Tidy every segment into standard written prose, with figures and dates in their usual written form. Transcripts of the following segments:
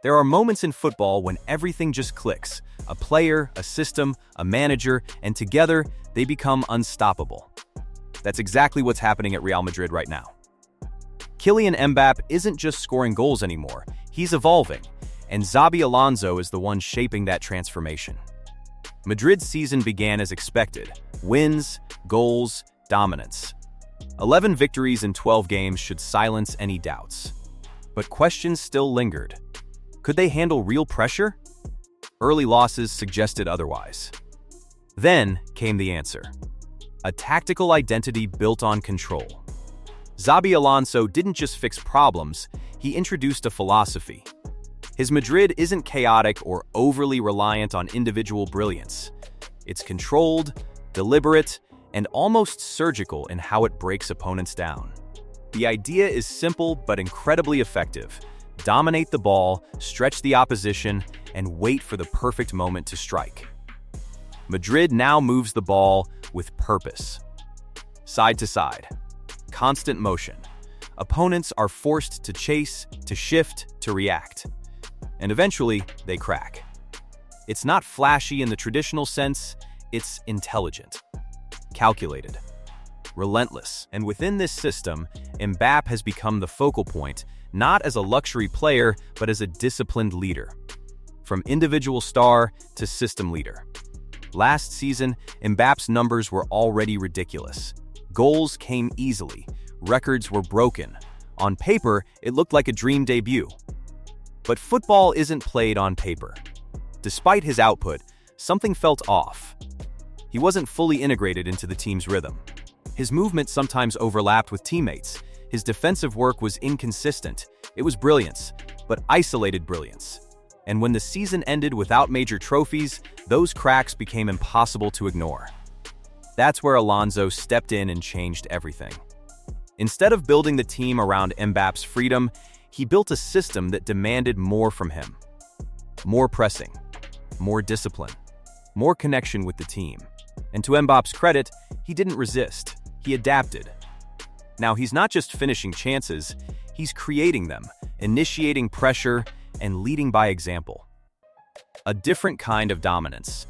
There are moments in football when everything just clicks. A player, a system, a manager, and together, they become unstoppable. That's exactly what's happening at Real Madrid right now. Kylian Mbappé isn't just scoring goals anymore, he's evolving, and Xabi Alonso is the one shaping that transformation. Madrid's season began as expected: wins, goals, dominance. 11 victories in 12 games should silence any doubts. But questions still lingered. Could they handle real pressure? Early losses suggested otherwise. Then came the answer: a tactical identity built on control. Xabi Alonso didn't just fix problems, he introduced a philosophy. His Madrid isn't chaotic or overly reliant on individual brilliance. It's controlled, deliberate, and almost surgical in how it breaks opponents down. The idea is simple but incredibly effective. Dominate the ball, stretch the opposition, and wait for the perfect moment to strike. Madrid now moves the ball with purpose. Side to side. Constant motion. Opponents are forced to chase, to shift, to react. And eventually, they crack. It's not flashy in the traditional sense, it's intelligent, calculated, relentless. And within this system, Mbappe has become the focal point, not as a luxury player, but as a disciplined leader. From individual star to system leader. Last season, Mbappe's numbers were already ridiculous. Goals came easily. Records were broken. On paper, it looked like a dream debut. But football isn't played on paper. Despite his output, something felt off. He wasn't fully integrated into the team's rhythm. His movement sometimes overlapped with teammates. His defensive work was inconsistent. It was brilliance, but isolated brilliance. And when the season ended without major trophies, those cracks became impossible to ignore. That's where Alonso stepped in and changed everything. Instead of building the team around Mbappe's freedom, he built a system that demanded more from him. More pressing, more discipline, more connection with the team. And to Mbappe's credit, he didn't resist. He adapted. Now, he's not just finishing chances, he's creating them, initiating pressure, and leading by example. A different kind of dominance.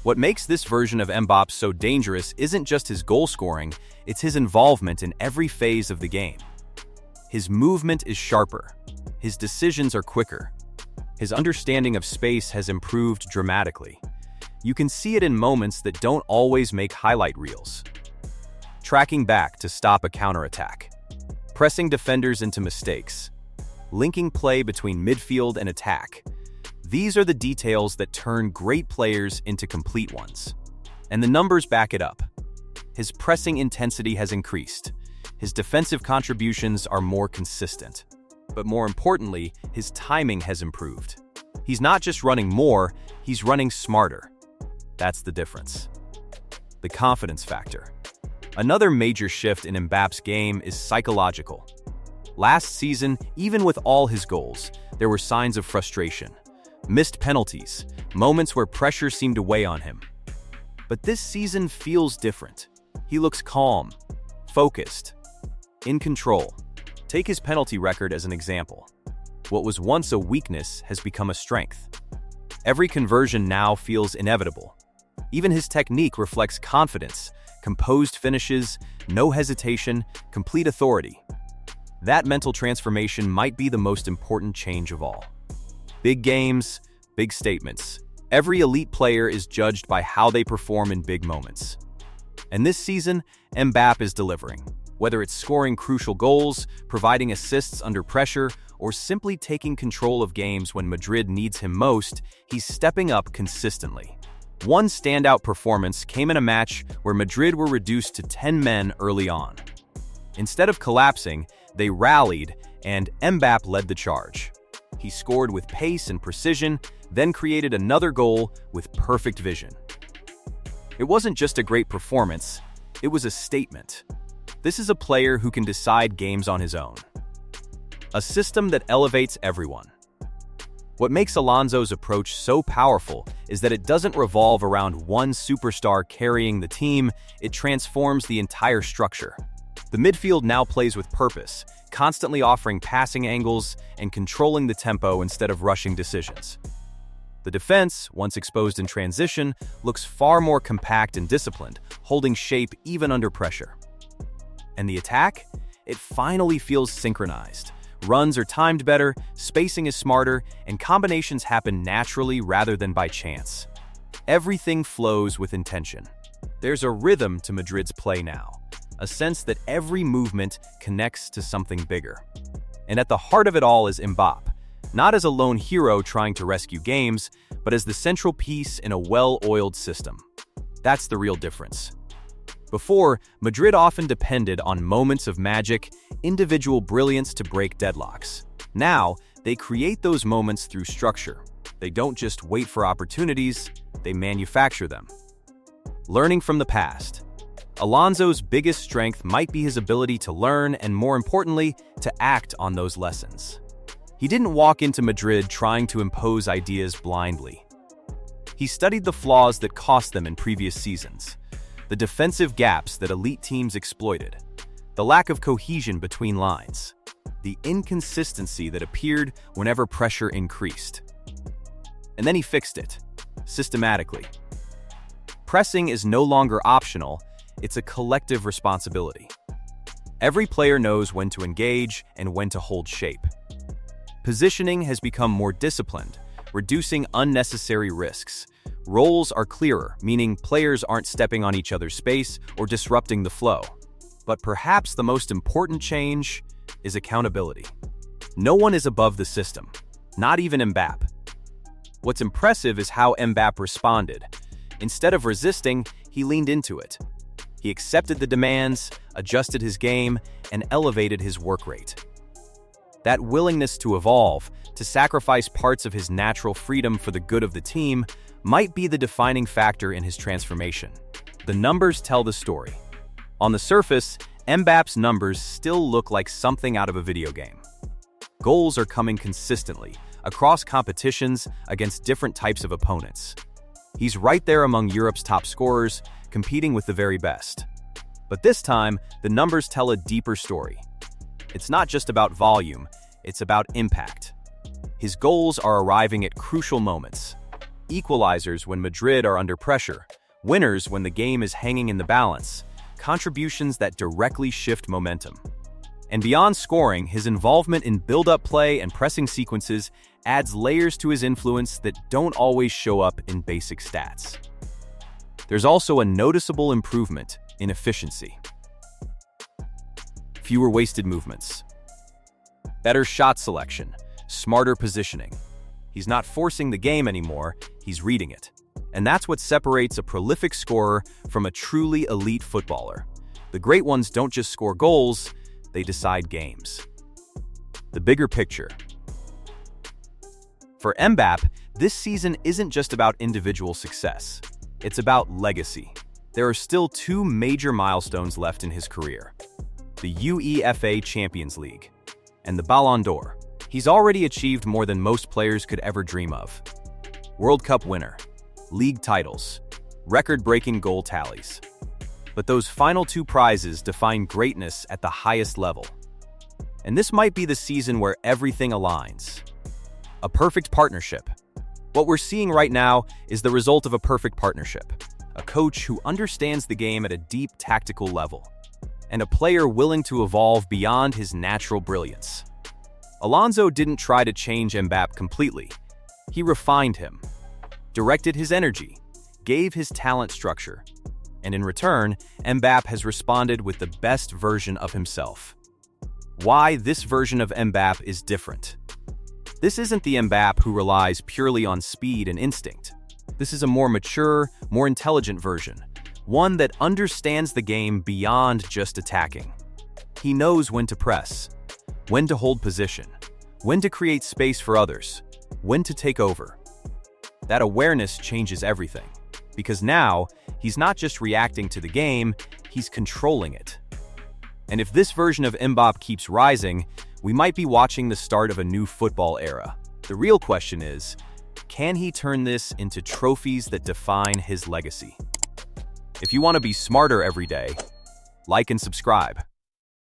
What makes this version of Mbappe so dangerous isn't just his goal scoring, it's his involvement in every phase of the game. His movement is sharper. His decisions are quicker. His understanding of space has improved dramatically. You can see it in moments that don't always make highlight reels. Tracking back to stop a counterattack. Pressing defenders into mistakes. Linking play between midfield and attack. These are the details that turn great players into complete ones. And the numbers back it up. His pressing intensity has increased. His defensive contributions are more consistent. But more importantly, his timing has improved. He's not just running more, he's running smarter. That's the difference. The confidence factor. Another major shift in Mbappe's game is psychological. Last season, even with all his goals, there were signs of frustration. Missed penalties, moments where pressure seemed to weigh on him. But this season feels different. He looks calm, focused, in control. Take his penalty record as an example. What was once a weakness has become a strength. Every conversion now feels inevitable. Even his technique reflects confidence, composed finishes, no hesitation, complete authority. That mental transformation might be the most important change of all. Big games, big statements. Every elite player is judged by how they perform in big moments. And this season, Mbappe is delivering. Whether it's scoring crucial goals, providing assists under pressure, or simply taking control of games when Madrid needs him most, he's stepping up consistently. One standout performance came in a match where Madrid were reduced to 10 men early on. Instead of collapsing, they rallied, and Mbappe led the charge. He scored with pace and precision, then created another goal with perfect vision. It wasn't just a great performance, it was a statement. This is a player who can decide games on his own. A system that elevates everyone. What makes Alonso's approach so powerful is that it doesn't revolve around one superstar carrying the team, it transforms the entire structure. The midfield now plays with purpose, constantly offering passing angles and controlling the tempo instead of rushing decisions. The defense, once exposed in transition, looks far more compact and disciplined, holding shape even under pressure. And the attack? It finally feels synchronized. Runs are timed better, spacing is smarter, and combinations happen naturally rather than by chance. Everything flows with intention. There's a rhythm to Madrid's play now, a sense that every movement connects to something bigger. And at the heart of it all is Mbappe, not as a lone hero trying to rescue games, but as the central piece in a well-oiled system. That's the real difference. Before, Madrid often depended on moments of magic, individual brilliance to break deadlocks. Now, they create those moments through structure. They don't just wait for opportunities, they manufacture them. Learning from the past. Alonso's biggest strength might be his ability to learn and, more importantly, to act on those lessons. He didn't walk into Madrid trying to impose ideas blindly. He studied the flaws that cost them in previous seasons, the defensive gaps that elite teams exploited, the lack of cohesion between lines, the inconsistency that appeared whenever pressure increased. And then he fixed it, systematically. Pressing is no longer optional, it's a collective responsibility. Every player knows when to engage and when to hold shape. Positioning has become more disciplined, reducing unnecessary risks. Roles are clearer, meaning players aren't stepping on each other's space or disrupting the flow. But perhaps the most important change is accountability. No one is above the system, not even Mbappe. What's impressive is how Mbappe responded. Instead of resisting, he leaned into it. He accepted the demands, adjusted his game, and elevated his work rate. That willingness to evolve, to sacrifice parts of his natural freedom for the good of the team, might be the defining factor in his transformation. The numbers tell the story. On the surface, Mbappe's numbers still look like something out of a video game. Goals are coming consistently, across competitions, against different types of opponents. He's right there among Europe's top scorers, competing with the very best. But this time, the numbers tell a deeper story. It's not just about volume, it's about impact. His goals are arriving at crucial moments. Equalizers when Madrid are under pressure, winners when the game is hanging in the balance, contributions that directly shift momentum. And beyond scoring, his involvement in build-up play and pressing sequences adds layers to his influence that don't always show up in basic stats. There's also a noticeable improvement in efficiency. Fewer wasted movements. Better shot selection, smarter positioning. He's not forcing the game anymore, he's reading it. And that's what separates a prolific scorer from a truly elite footballer. The great ones don't just score goals, they decide games. The bigger picture. For Mbappe, this season isn't just about individual success. It's about legacy. There are still two major milestones left in his career: the UEFA Champions League and the Ballon d'Or. He's already achieved more than most players could ever dream of. World Cup winner, league titles, record-breaking goal tallies. But those final two prizes define greatness at the highest level. And this might be the season where everything aligns. A perfect partnership. What we're seeing right now is the result of a perfect partnership. A coach who understands the game at a deep tactical level, and a player willing to evolve beyond his natural brilliance. Alonso didn't try to change Mbappe completely. He refined him, directed his energy, gave his talent structure, and in return, Mbappe has responded with the best version of himself. Why this version of Mbappe is different. This isn't the Mbappe who relies purely on speed and instinct. This is a more mature, more intelligent version, one that understands the game beyond just attacking. He knows when to press, when to hold position, when to create space for others, when to take over. That awareness changes everything, because now he's not just reacting to the game, he's controlling it. And if this version of Mbappe keeps rising, we might be watching the start of a new football era. The real question is, can he turn this into trophies that define his legacy? If you want to be smarter every day, like and subscribe.